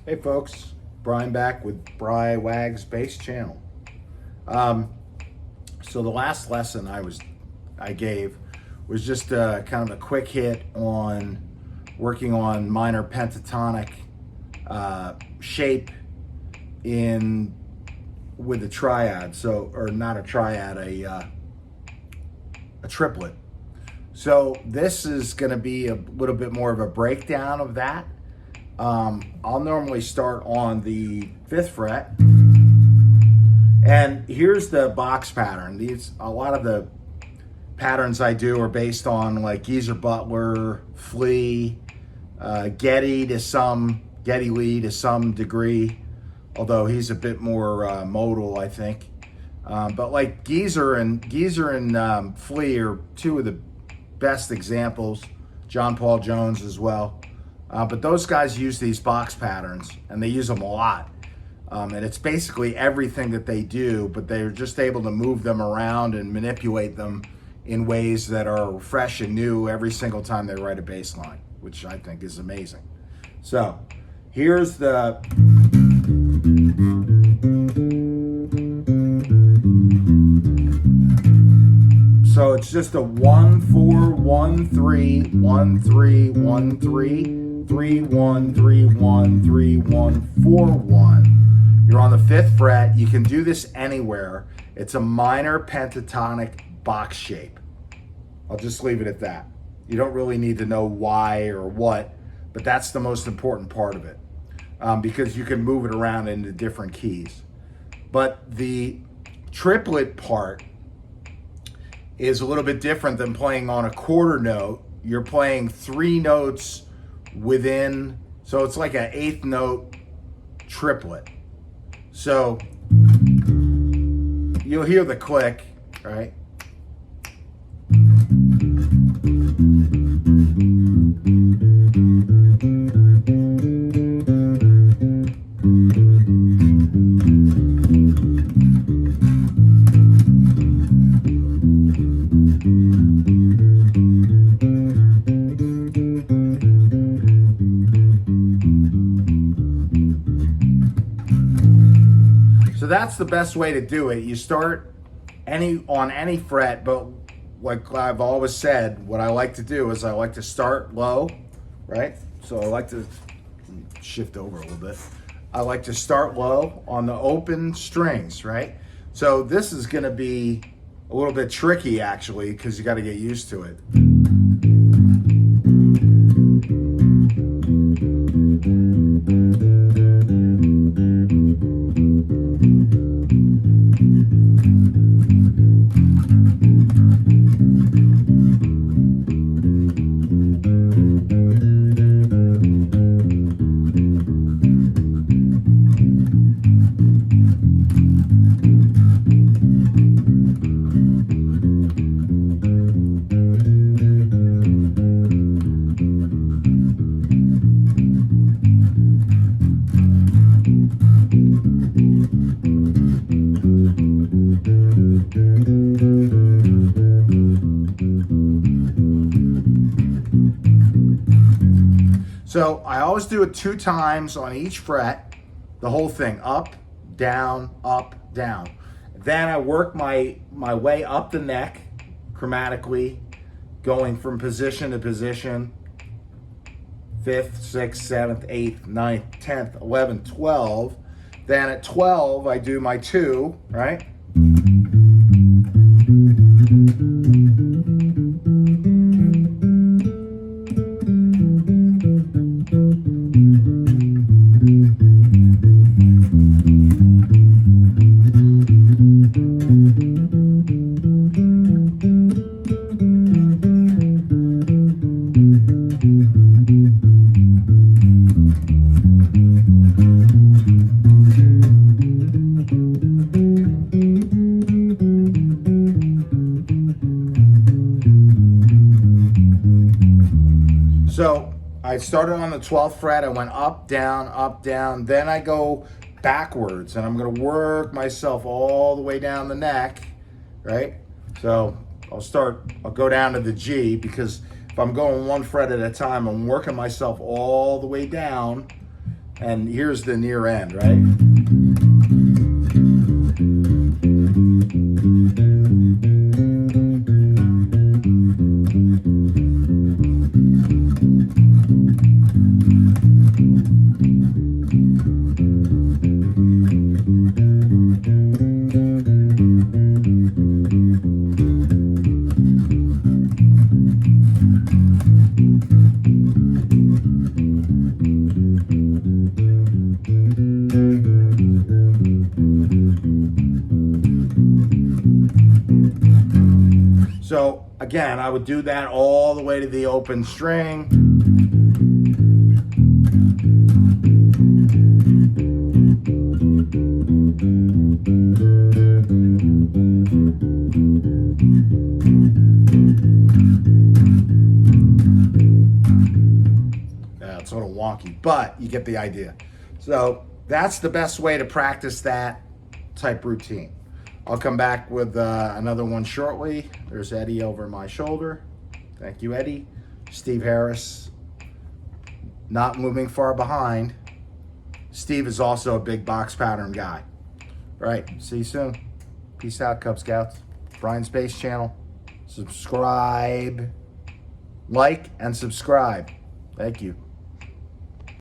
Hey folks, Brian back with Briwagz bass channel. So the last lesson I gave was just kind of a quick hit on working on minor pentatonic shape with a triad. So, or not a triad, a triplet. So this is going to be a little bit more of a breakdown of that. I'll normally start on the 5th fret, and here's the box pattern. A lot of the patterns I do are based on like Geezer Butler, Flea, Geddy Lee to some degree, although he's a bit more modal, I think. But like Geezer and Flea are two of the best examples. John Paul Jones as well. But those guys use these box patterns, and they use them a lot. And it's basically everything that they do, but they're just able to move them around and manipulate them in ways that are fresh and new every single time they write a bass line, which I think is amazing. So here's the... So it's just a 1 4 1 3 1 3 1 3 3 1 3 1 3 1 4 1. You're on the 5th fret. You can do this anywhere. It's a minor pentatonic box shape. I'll just leave it at that. You don't really need to know why or what, but that's the most important part of it, because you can move it around into different keys. But the triplet part is a little bit different than playing on a quarter note. You're playing 3 notes within, so it's like an 8th note triplet. So you'll hear the click, right? So that's the best way to do it. You start on any fret, but like I've always said, what I like to do is I like to start low, right? So I like to shift over a little bit. I like to start low on the open strings, right? So this is going to be a little bit tricky actually, because you got to get used to it. So I always do it 2 times on each fret, the whole thing, up, down, up, down. Then I work my way up the neck chromatically, going from position to position, 5th, 6th, 7th, 8th, 9th, 10th, 11th, 12. Then at 12, I do my 2, right? So I started on the 12th fret, I went up, down, then I go backwards, and I'm gonna work myself all the way down the neck, right? So I'll go down to the G, because if I'm going 1 fret at a time, I'm working myself all the way down And here's the near end, right? So again, I would do that all the way to the open string. Yeah, it's a little wonky, but you get the idea. So that's the best way to practice that type routine. I'll come back with another one shortly. There's Eddie over my shoulder. Thank you, Eddie. Steve Harris, not moving far behind. Steve is also a big box pattern guy. All right, see you soon. Peace out, Cub Scouts. Brian's Bass Channel. Subscribe, like, and subscribe. Thank you.